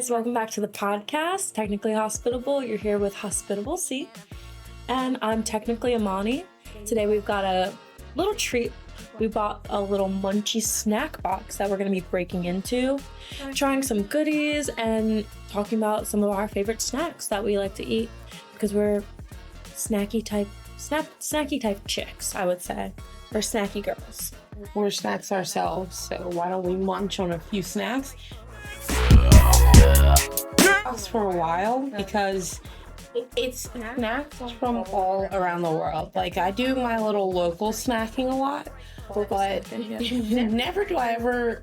guys, welcome back to the podcast, Technically Hospitable. You're here with Hospitable C, and I'm technically Amani. Today we've got a little treat. We bought a little Munchy snack box that we're going to be breaking into, trying some goodies, and talking about some of our favorite snacks that we like to eat, because we're snacky type chicks, I would say. We're snacky girls. We're snacks ourselves, so why don't we munch on a few snacks? For a while, because it's snacks from all around the world. Like, I do my little local snacking a lot, but never do I ever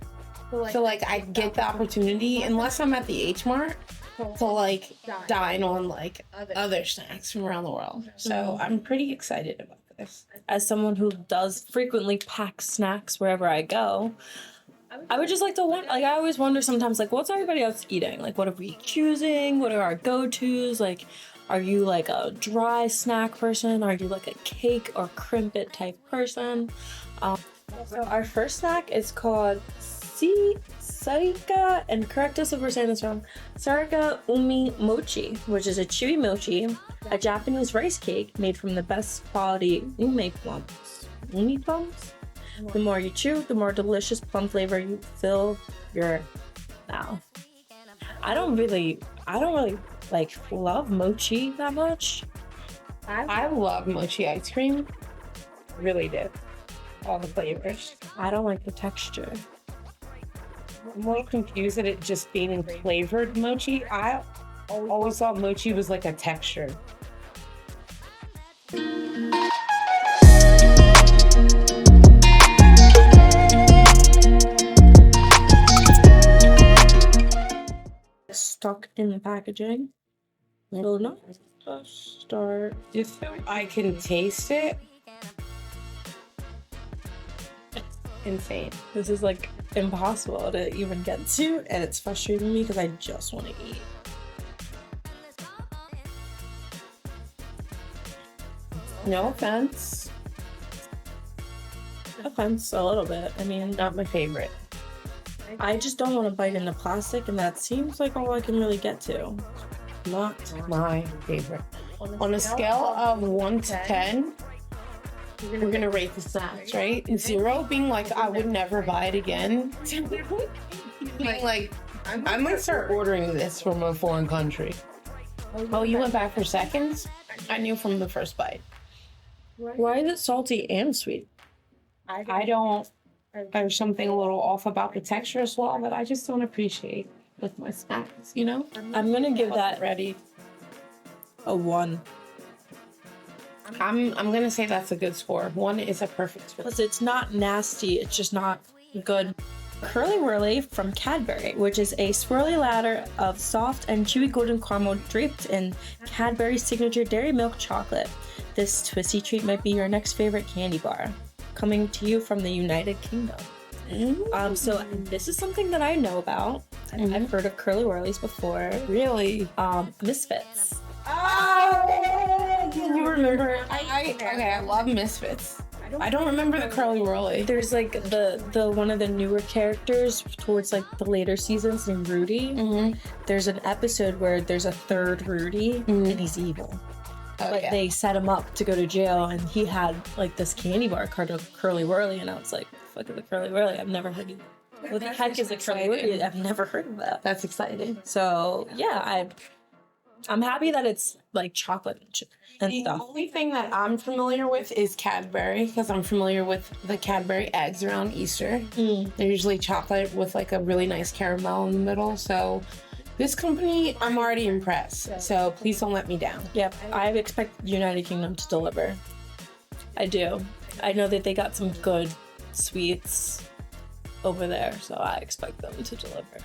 feel like I get the opportunity, unless I'm at the H Mart, to like dine on like other snacks from around the world. So I'm pretty excited about this. As someone who does frequently pack snacks wherever I go, I would just like to wonder, I always wonder sometimes, what's everybody else eating? What are we choosing? What are our go-tos? Are you a dry snack person? Are you a cake or crimpet type person? So our first snack is called Sarika, and correct us if we're saying this wrong, Sarika Umi Mochi, which is a chewy mochi, a Japanese rice cake made from the best quality umi plums. Umi plums? The more you chew, the more delicious plum flavor you fill your mouth. I don't really love mochi that much. I love mochi ice cream. Really do. All the flavors. I don't like the texture. I'm a little confused at it just being flavored mochi. I always thought mochi was like a texture. Stuck in the packaging. Will not start. If I can taste it, it's insane. This is impossible to even get to, and it's frustrating me because I just want to eat. No offense. Offense a little bit. I mean, Not my favorite. I just don't want to bite into plastic, and that seems like all I can really get to. Not my favorite. On a scale of 1 to 10, we're gonna rate the snacks, right? 0 being I would never buy it again. Being I might start ordering this from a foreign country. Oh, you went back for seconds? I knew from the first bite. Why is it salty and sweet? There's something a little off about the texture as well that I just don't appreciate with my snacks, you know? I'm gonna give that a 1. I'm gonna say that's a good score. 1 is a perfect score. Because it's not nasty, it's just not good. Curly Whirly from Cadbury, which is a swirly ladder of soft and chewy golden caramel draped in Cadbury's signature dairy milk chocolate. This twisty treat might be your next favorite candy bar. Coming to you from the United Kingdom. So this is something that I know about. I've heard of Curly Whirlies before. Really? Misfits. Oh, you remember? I love Misfits. I don't remember the Curly Whirly. There's the one of the newer characters towards the later seasons named Rudy. Mm-hmm. There's an episode where there's a third Rudy and he's evil. They set him up to go to jail, and he had this candy bar called a Curly Whirly, and I was like, fuck is a Curly Whirly? I've never heard of it. What the heck is a Curly Whirly? I've never heard of that. That's exciting. So yeah, I'm happy that it's chocolate and The stuff. only thing that I'm familiar with is Cadbury, because I'm familiar with the Cadbury eggs around Easter. They're usually chocolate with a really nice caramel in the middle, so this company, I'm already impressed, so please don't let me down. Yep, I expect United Kingdom to deliver. I do. I know that they got some good sweets over there, so I expect them to deliver.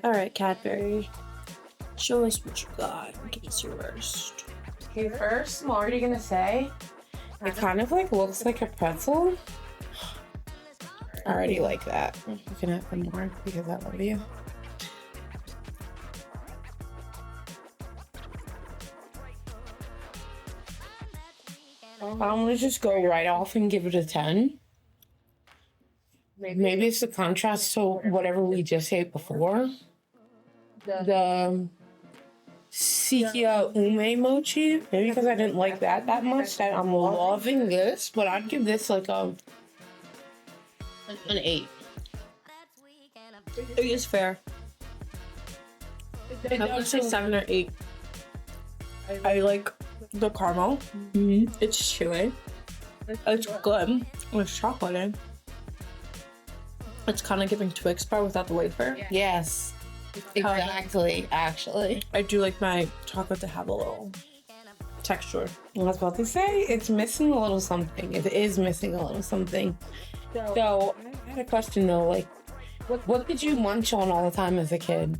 Alright, Cadbury. Show us what you got. Give us your worst. Okay, first, I'm already gonna say, it kind of looks like a pretzel. I already like that. You can have some more because I love you. I'm gonna just go right off and give it a 10. Maybe it's the contrast to whatever we just ate before. The Sikia Ume mochi. Maybe because I didn't like that much. That I'm loving this, but I'd give this like an 8. 8 is fair. I would say 7 or 8. I like the caramel. It's chewy. It's good. It's chocolatey. It's kind of giving Twix bar without the wafer. Yes, exactly. Actually, I do like my chocolate to have a little texture. I was about to say it's missing a little something. It is missing a little something. So I had a question though. Like, what did you munch on all the time as a kid?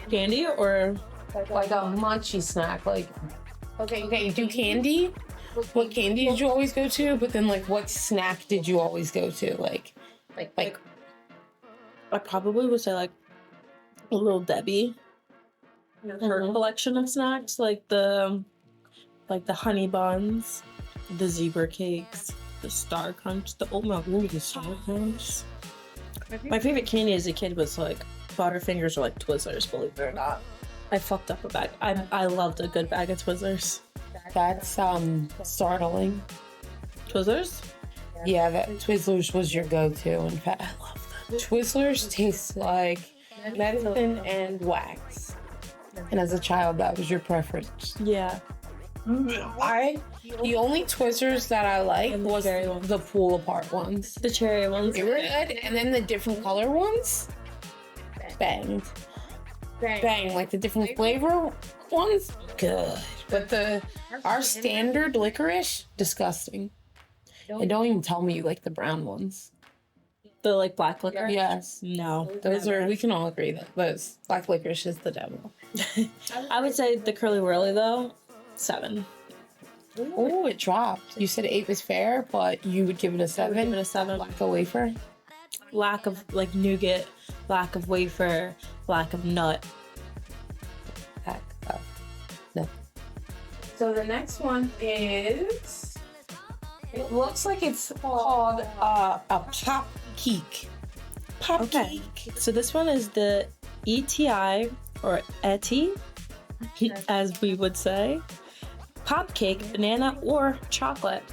Candy or Like a munchy snack. Like, okay, do candy. What candy did you always go to? But then, like, what snack did you always go to? Like, I probably would say like a Little Debbie. Her collection of snacks, like the honey buns, the zebra cakes, the Star Crunch, the oat milk the Star Crunch. My favorite candy as a kid was like Butterfingers or like Twizzlers, believe it or not. I fucked up a bag. I loved a good bag of Twizzlers. that's startling. Twizzlers? Yeah, that Twizzlers was your go-to. In fact, I love them. Twizzlers taste like medicine and wax. And as a child, that was your preference. Yeah. The only Twizzlers that I liked was the pull-apart ones. The cherry ones. They were good, and then the different color ones, bang. Like the different flavor ones, good. But our standard licorice, disgusting. And don't even tell me you like the brown ones. The like black liquor? Yes. No. Those are, we can all agree that those black licorice is the devil. I would say the Curly Whirly though, 7. Oh, it dropped. You said 8 was fair, but you would give it a 7? Give it a 7. Like a wafer? Lack of like nougat, lack of wafer, lack of nut. Pack of nut. So the next one is, it looks like it's called a pop cake. Pop cake. So this one is the ETI or ETI, as we would say. Pop cake, banana or chocolate.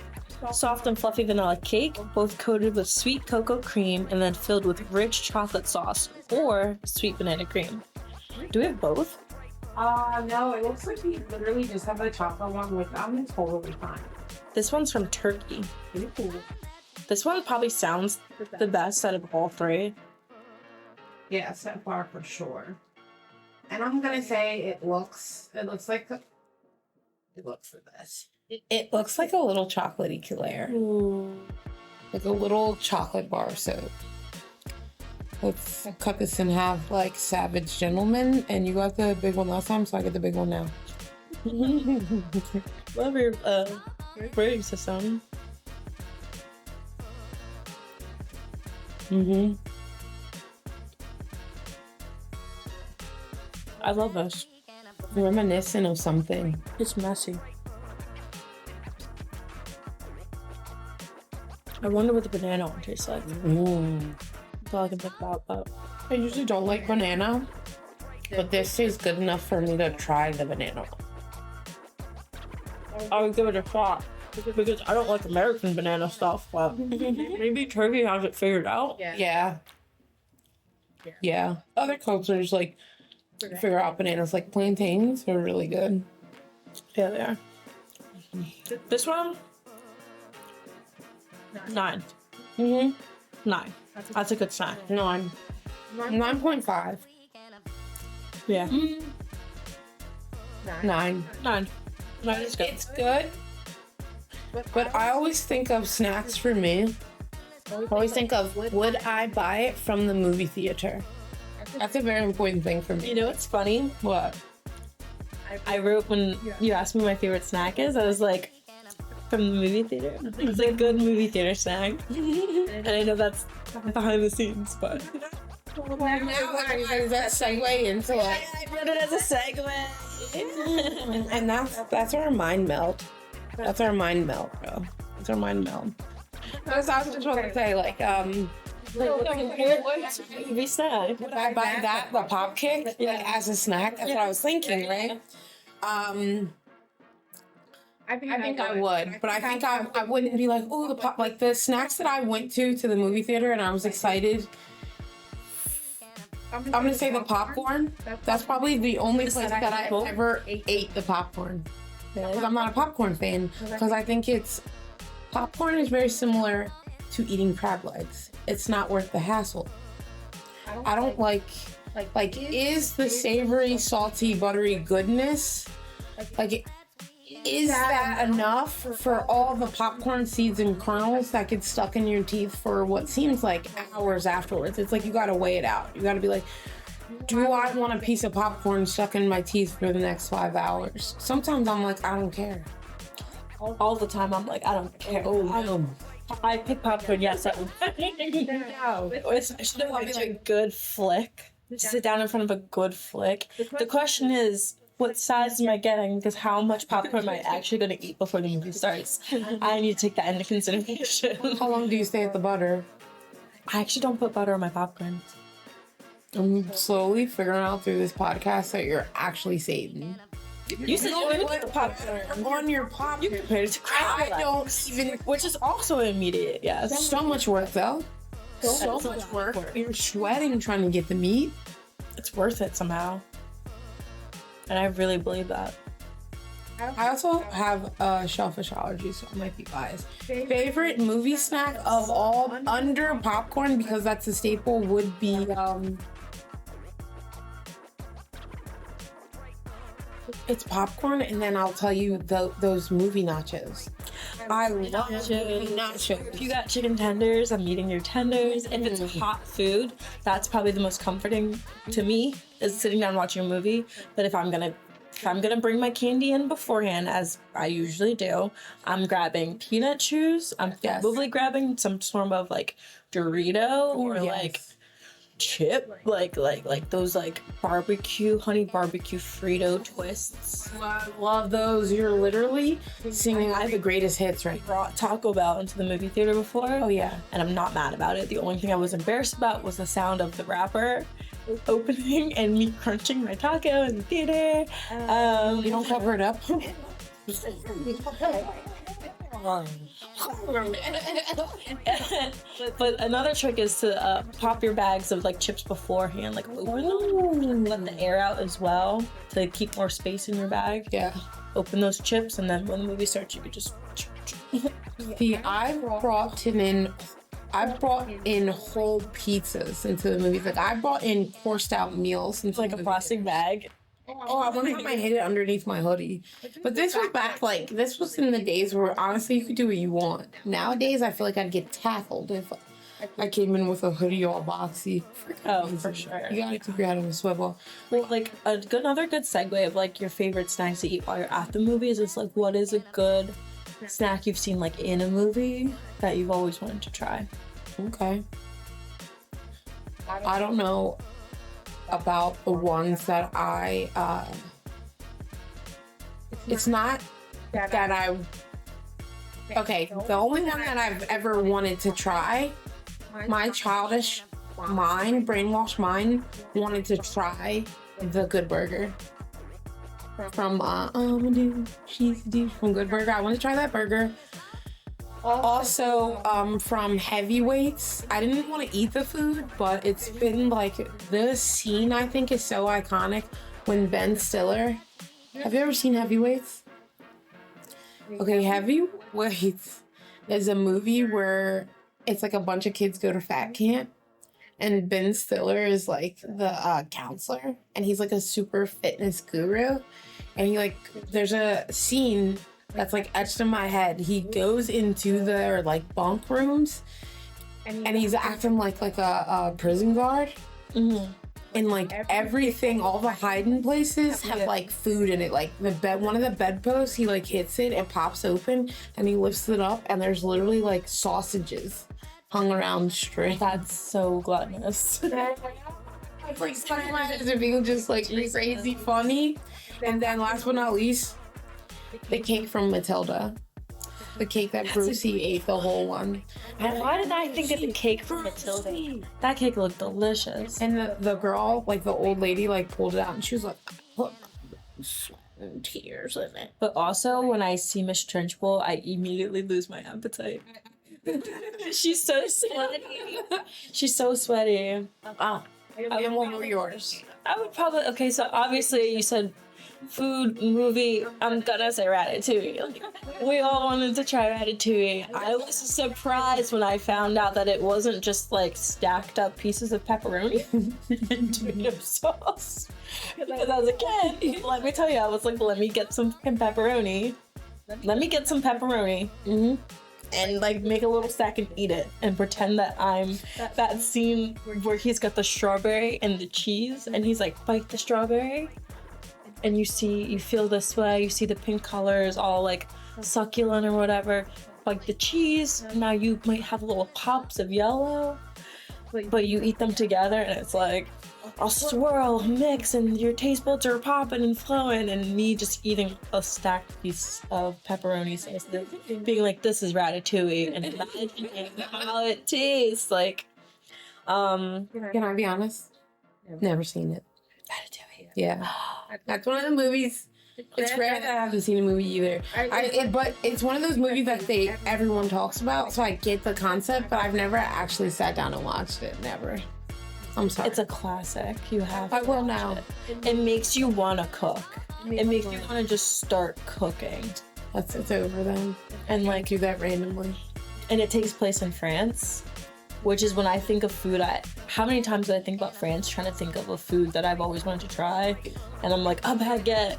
Soft and fluffy vanilla cake, both coated with sweet cocoa cream and then filled with rich chocolate sauce or sweet banana cream. Do we have both? No, it looks like we literally just have the chocolate one with them. It's totally fine. This one's from Turkey. Ooh. This one probably sounds the best out of all 3. Yeah, so far for sure. And I'm gonna say it looks like for this. It looks like a little chocolate eclair. Ooh. Like a little chocolate bar soap. Let's cut this in half like Savage Gentleman, and you got the big one last time, so I get the big one now. Love your rating system. I love this. Reminiscent of something. It's messy. I wonder what the banana one tastes like. That's all I can think about. But I usually don't like banana, but this tastes good enough for me to try the banana one. I would give it a shot because I don't like American banana stuff. But maybe Turkey has it figured out. Yeah. Other cultures like figure out bananas, like plantains are really good. Yeah, they are. This one, 9. 9. That's a good snack. 9. 9.5. Yeah. 9. 9. 9 is good. It's good. But I always think of snacks for me. I always think of, would I buy it from the movie theater? That's a very important thing for me. You know what's funny? What? I wrote when you asked me my favorite snack is, I was like, from the movie theater. It's a good movie theater snack. And I know that's behind the scenes, but. Does that segue into it? I wrote it as a segue. And that's our mind melt. That's our mind melt, bro. That's our mind melt. That's what I was just about to say. Like Movie snack. would I buy that, the pop kick, as a snack? That's what I was thinking, right? I think I would, but I think I wouldn't be like, oh, the pop, like the snacks that I went to the movie theater and I was excited. I'm gonna say the popcorn. That's probably the only place that I ever ate the popcorn. Because I'm not a popcorn fan. Because I think popcorn is very similar to eating crab legs. It's not worth the hassle. I don't like is the savory, salty, buttery goodness, is that enough for all the popcorn seeds and kernels that get stuck in your teeth for what seems like hours afterwards? It's like you gotta weigh it out. You gotta be like, do I want a piece of popcorn stuck in my teeth for the next 5 hours? Sometimes I'm like, I don't care. All the time I'm like, I don't care. I pick popcorn, yes. Especially when it's a good flick. Sit down in front of a good flick. The question is, what size am I getting? Because how much popcorn am I actually going to eat before the movie starts? I need to take that into consideration. How long do you stay at the butter? I actually don't put butter on my popcorn. I'm slowly figuring out through this podcast that you're actually Satan. You said you didn't put the popcorn on your popcorn. You compared it to crab legs, which is also immediate. Yes. So much work though. So much work. You're sweating trying to get the meat. It's worth it somehow. And I really believe that. I also have shellfish allergy, so I might be biased. Favorite movie snack of all under popcorn, because that's a staple, would be it's popcorn, and then I'll tell you those movie nachos. I love movie nachos. If you got chicken tenders, I'm eating your tenders. If it's hot food, that's probably the most comforting to me, is sitting down watching a movie. But if I'm gonna bring my candy in beforehand, as I usually do, I'm grabbing peanut chews. I'm probably grabbing some sort of like Dorito or like chip, like those like honey barbecue Frito twists. I love those. You're literally singing the greatest hits right now. Brought Taco Bell into the movie theater before. Oh yeah. And I'm not mad about it. The only thing I was embarrassed about was the sound of the wrapper opening and me crunching my taco in the theater. You don't cover it up. But another trick is to pop your bags of like chips beforehand, like open them, let the air out as well to keep more space in your bag. Yeah. Open those chips, and then when the movie starts, you could just. See, I brought in whole pizzas into the movies. Like I brought in coursed out meals into like a plastic bag. Oh, I wonder if I hid it underneath my hoodie. But this was this was in the days where honestly you could do what you want. Nowadays I feel like I'd get tackled if I came in with a hoodie all boxy. Oh, for sure. You gotta keep your head on the swivel. Well, like another good segue of like your favorite snacks to eat while you're at the movies is like, what is a good snack you've seen like in a movie that you've always wanted to try? Okay. I don't know about the ones that it's not that I okay, the only one that I've ever wanted to try, my childish mind, brainwashed mind, wanted to try the Good Burger from from Good Burger. I want to try that burger. Also, from Heavyweights, I didn't want to eat the food, but it's been like, the scene I think is so iconic when Ben Stiller, have you ever seen Heavyweights? Okay, Heavyweights is a movie where it's like a bunch of kids go to fat camp, and Ben Stiller is like the counselor, and he's like a super fitness guru, and he like, there's a scene that's like etched in my head. He goes into their like bunk rooms and he's acting like a prison guard. Mm-hmm. And like everything, all the hiding places have like food in it. Like one of the bedposts, he like hits it, it pops open, and he lifts it up, and there's literally like sausages hung around straight. That's so gluttonous. It's like stuck in my head to being just like crazy funny. And then last but not least, the cake from Matilda. The cake that Brucey ate the whole one. And why did I think of the cake from Matilda? That cake looked delicious. And the girl, like the old lady, like pulled it out and she was like, look, sweat and tears in it. But also, when I see Miss Trenchbull, I immediately lose my appetite. She's so sweaty. She's so sweaty. Oh, and what were yours? I would probably, okay, so obviously you said food, movie, I'm gonna say Ratatouille. We all wanted to try Ratatouille. I was surprised when I found out that it wasn't just like stacked up pieces of pepperoni and tomato sauce. Because I was a kid, let me tell you, I was like, let me get some fucking pepperoni. Let me get some pepperoni. And like make a little stack and eat it and pretend that I'm that scene where he's got the strawberry and the cheese and he's like, bite the strawberry. And you feel the sweat, you see the pink colors all like succulent or whatever. Like the cheese, now you might have little pops of yellow, but you eat them together and it's like a swirl, mix, and your taste buds are popping and flowing, and me just eating a stacked piece of pepperoni sauce, being like, this is Ratatouille, and imagining how it tastes like. Can I be honest? Never seen it. Ratatouille. Yeah. That's one of the movies. It's rare that I haven't seen a movie either. But it's one of those movies that everyone talks about, so I get the concept, but I've never actually sat down and watched it. Never. I'm sorry. It's a classic. You have to I will watch now. It makes you want to cook. It makes you want to just start cooking. It's over then. And like Do that randomly. And it takes place in France, which is when I think of food. How many times did I think about France trying to think of a food that I've always wanted to try? And I'm like, a baguette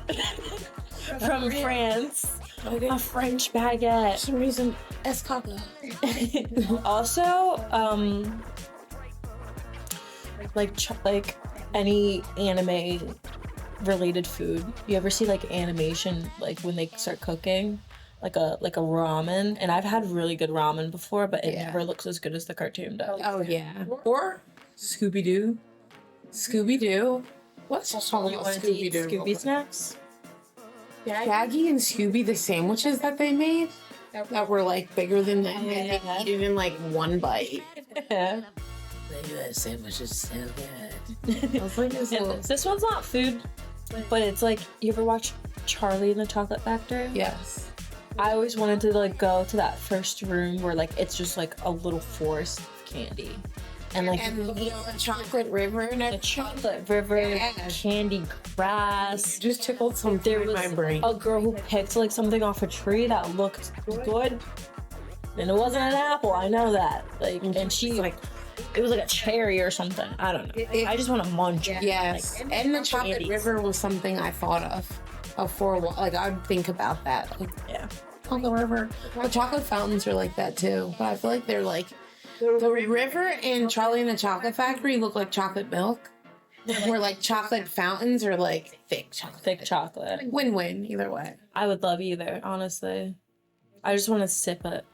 from France. A French baguette. For some reason, escargot. Also, like any anime related food. You ever see like animation, like when they start cooking? Like a ramen, and I've had really good ramen before, but it never looks as good as the cartoon does. Oh yeah. Or Scooby-Doo. Scooby-Doo. Let's just talk about Scooby-Doo. Scooby snacks? Shaggy and Scooby, the sandwiches that they made that were like bigger than them, and they eat it in like one bite. Yeah. That sandwich is so good. I was like, This one's not food, but it's like, you ever watch Charlie and the Chocolate Factory? yes. I always wanted to like go to that first room where like it's just like a little forest of candy. And like And the chocolate river and the everything. chocolate river, candy grass. Just tickled something There in was my brain. a girl who picked like something off a tree that looked good, and it wasn't an apple. I know that. Like, and she like, it was like a cherry or something. I don't know. I just want to munch it. Yes. Like, And the chocolate candies. river was something I thought of for a while. Like I'd think about that. Like, Yeah. on the river. The chocolate fountains are like that too. But I feel like they're like the river and Charlie and the Chocolate Factory look like chocolate milk. Where like chocolate fountains are like thick chocolate. Thick chocolate. Win-win either way. I would love either, honestly. I just want to sip it.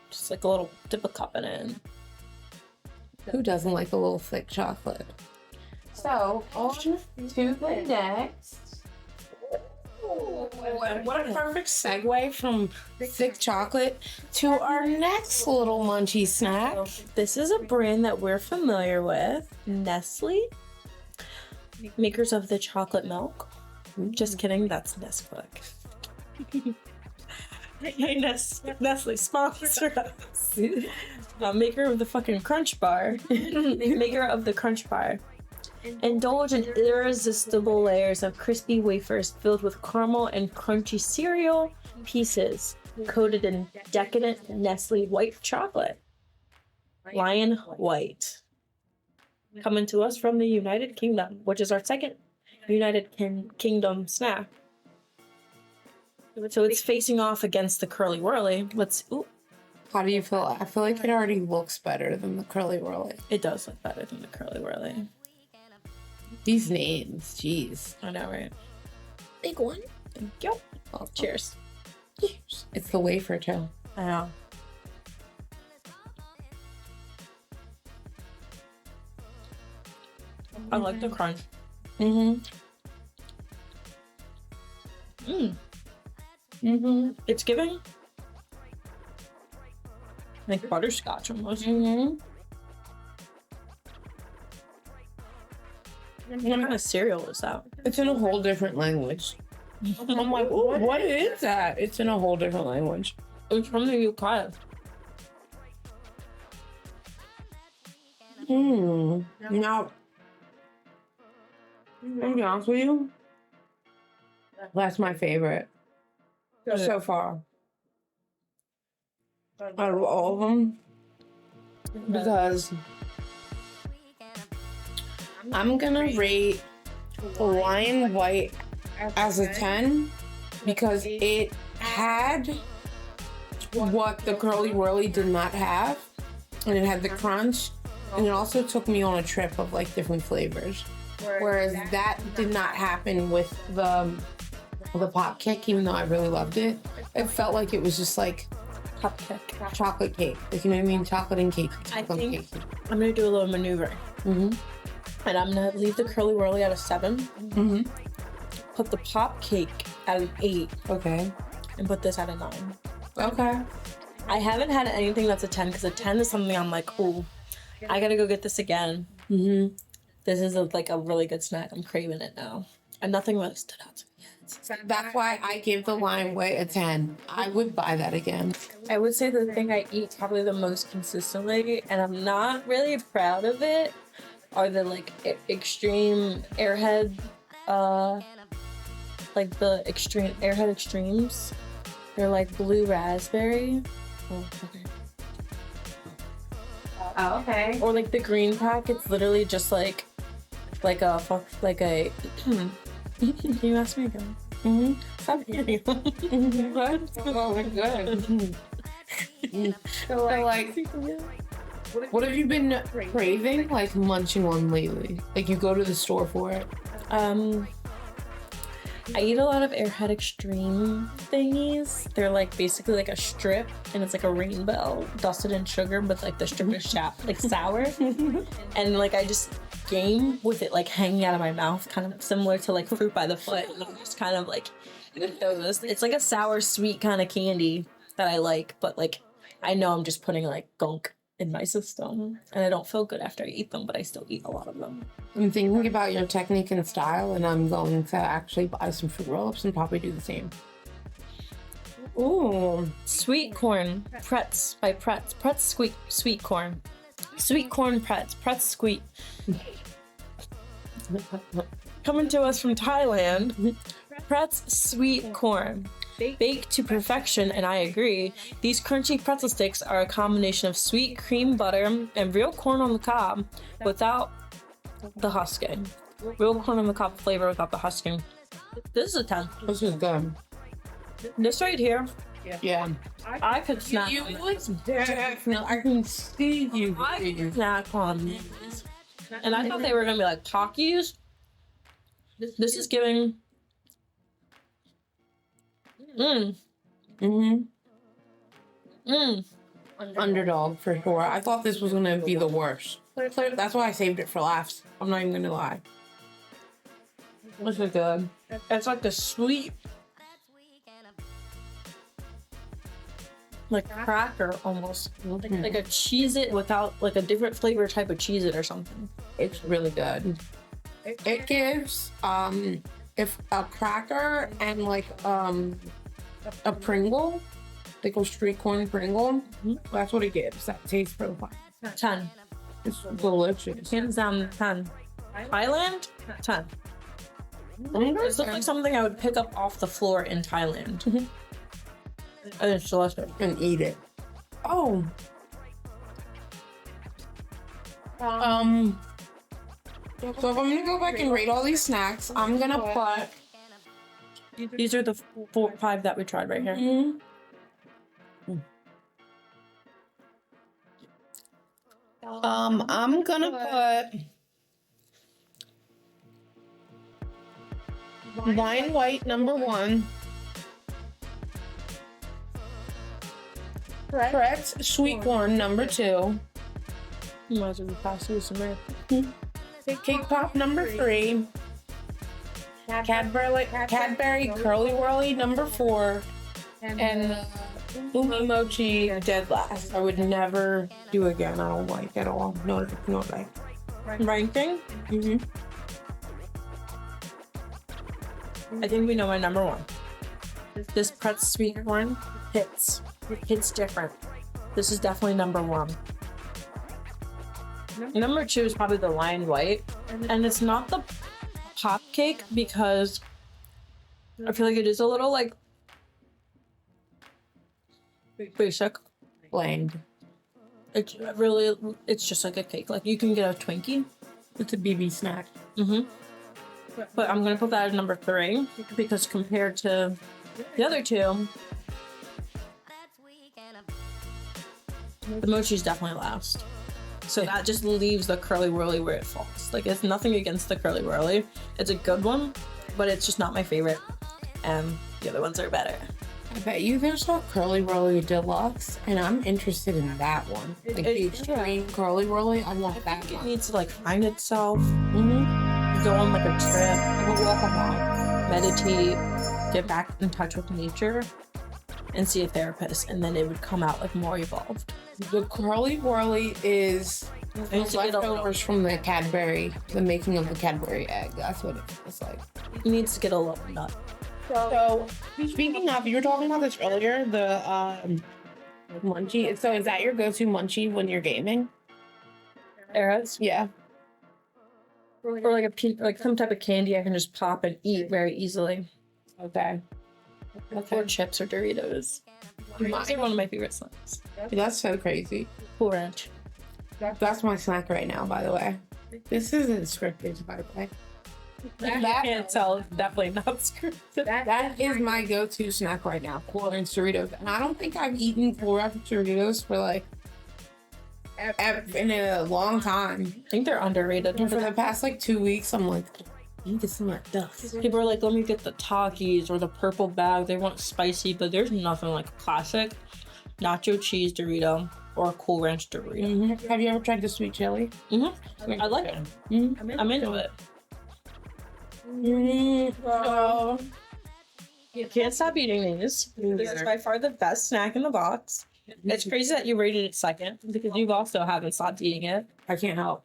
Just like a little dip a cup in it. Who doesn't like a little thick chocolate? So on to the next. What a perfect segue from thick chocolate to our next little munchy snack. This is a brand that we're familiar with, Nestle, makers of the chocolate milk. Just kidding, that's Nesquik. Hey, Nestle, sponsor us. Maker of the fucking Crunch Bar. Maker of the Crunch Bar. Indulge in irresistible layers of crispy wafers filled with caramel and crunchy cereal pieces coated in decadent Nestle white chocolate. Lion White. Coming to us from the United Kingdom, which is our second United Kingdom snack. So it's facing off against the Curly Whirly. How do you feel? I feel like it already looks better than the Curly Whirly. It does look better than the Curly Whirly. These names, jeez. I know, right? Big one. Thank you. Oh, Cheers. it's the wafer too. I know. I like the crunch. Mm-hmm. It's giving Like butterscotch almost. Mm-hmm. What kind of cereal is that? It's in a whole different language. I'm like, ooh, what is that? It's in a whole different language. It's from the UK. Now, to be honest with you, that's my favorite so far. Out of all of them, because I'm gonna rate Lion White as a 10 because it had what the Curly Whirly did not have, and it had the crunch, and it also took me on a trip of like different flavors. Whereas that did not happen with the pop cake, even though I really loved it. It felt like it was just like Cupcake. chocolate cake. Like, you know what I mean? Chocolate and cake. I Chocolate think cake. I'm gonna do a little maneuver. Mm-hmm. And I'm gonna leave the Curly Whirly at a 7. Mm-hmm. Put the pop cake at an 8. Okay. And put this at a 9. Okay. I haven't had anything that's a 10 because a 10 is something I'm like, oh, I gotta go get this again. Mm-hmm. This is like a really good snack. I'm craving it now. And nothing really stood out to me. That's why I gave the Lion White a 10. I would buy that again. I would say the thing I eat probably the most consistently, and I'm not really proud of it, are the like extreme airhead, like the extreme airhead extremes. They're like blue raspberry. Oh, okay. Oh, okay. Or like the green pack. It's literally just like a. Can you ask me again? Mm-hmm. Stop hearing. What? Oh my god. So like, what have you been craving? Like munching on lately? Like you go to the store for it? I eat a lot of Airhead Extreme thingies. They're like basically like a strip, and it's like a rainbow dusted in sugar, but like the strip is like sour. And like I just game with it like hanging out of my mouth, kind of similar to like fruit by the foot. And I'm just kind of like those. It's like a sour sweet kind of candy that I like, but like I know I'm just putting like gunk in my system, and I don't feel good after I eat them, but I still eat a lot of them. I'm thinking about your technique and style, and I'm going to actually buy some fruit roll-ups and probably do the same. Ooh, Sweet corn pretz by Pretz. Pretz sweet corn. Sweet corn pretz. Pretz sweet. Coming to us from Thailand. Pretz sweet corn. Baked to perfection, and I agree. These crunchy pretzel sticks are a combination of sweet cream butter and real corn on the cob without the husking. Real corn on the cob flavor without the husking. This is a 10. this is good. This right here, Yeah. I could snack You on would this. definitely, I can see you. I could snack on these. And I thought they were gonna be like Takis. This is giving. Underdog for sure. I thought this was gonna be the worst. That's why I saved it for last. I'm not even gonna lie. This is good. It's like the sweet, like cracker almost, like a Cheez-It without like a different flavor type of Cheez-It or something. It's really good. It gives if a cracker and like a Pringle, like a street corn Pringle. That's what it gives. That taste profile. 10. It's delicious. Hands down 10. Thailand? 10. This looks like something I would pick up off the floor in Thailand. And it's delicious. And eat it. Oh. So if I'm gonna go back and rate all these snacks, I'm gonna put. These are the 5 that we tried right here. I'm gonna put Lion White number 1. Pretz sweet corn number 2. Might as well pass through some air. Cake Pop number 3. Cadbury Curly Whirly number 4. And Mochi dead last. I would never do again. I don't like at all. No like. Ranking? I think we know my number one. This pretz sweet corn hits. It hits different. This is definitely number one. Number two is probably the Lion White. And it's not the pop cake because I feel like it is a little like basic. Bland. It's really, it's just like a cake. Like you can get a Twinkie. It's a BB snack. But I'm gonna put that at number three because compared to the other two, the mochi's definitely last. So that just leaves the curly whirly where it falls. Like it's nothing against the curly whirly. It's a good one, but it's just not my favorite. And the other ones are better. I bet you there's a curly whirly deluxe, and I'm interested in that one. Like the extreme curly whirly, I want that It one. needs to like find itself. Go on like a trip, walk along, meditate, get back in touch with nature, and see a therapist, and then it would come out like more evolved. The curly whirly is leftovers from the Cadbury, the making of the Cadbury egg. That's what it feels like. It needs to get a little nut. So, speaking of, you were talking about this earlier, the munchie. So, is that your go-to munchie when you're gaming? Eras? Yeah. Or like some type of candy I can just pop and eat very easily. Okay. Or chips or Doritos. Those are one of my favorite snacks. That's so crazy. Cool Ranch. That's my snack right now, by the way. This isn't scripted, by the way. I can't tell. It's definitely not scripted. That is my go-to snack right now, Cool Ranch Doritos. And I don't think I've eaten Cool Ranch Doritos for like in a long time. I think they're underrated. And for the past like 2 weeks, I'm like, I need to some of that stuff. People are like, let me get the Takis or the purple bag. They want spicy, but there's nothing like a classic nacho cheese Dorito or a Cool Ranch Dorito. Have you ever tried the sweet chili? I like it. I'm into it. Oh. You can't stop eating these. This is by far the best snack in the box. It's crazy that you rated it second because you also haven't stopped eating it. I can't help.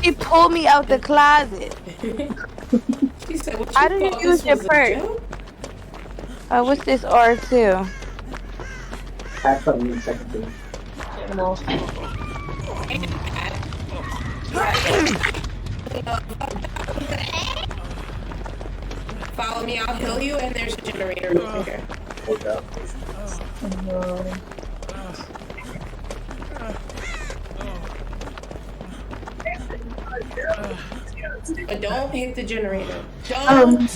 She pulled me out the closet. How do you use your purse? What's this R2? Follow me, I'll kill you, and there's a generator over here. But don't hit the generator. Don't.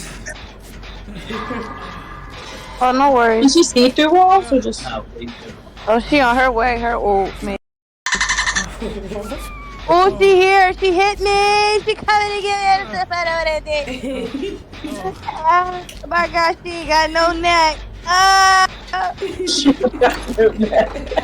Oh, no worries. Did she see through walls or just? Oh, she on her way. Her old man. Oh, she here. She hit me. She coming to get me. I know that thing. Oh my gosh, she ain't got no neck. She got no neck.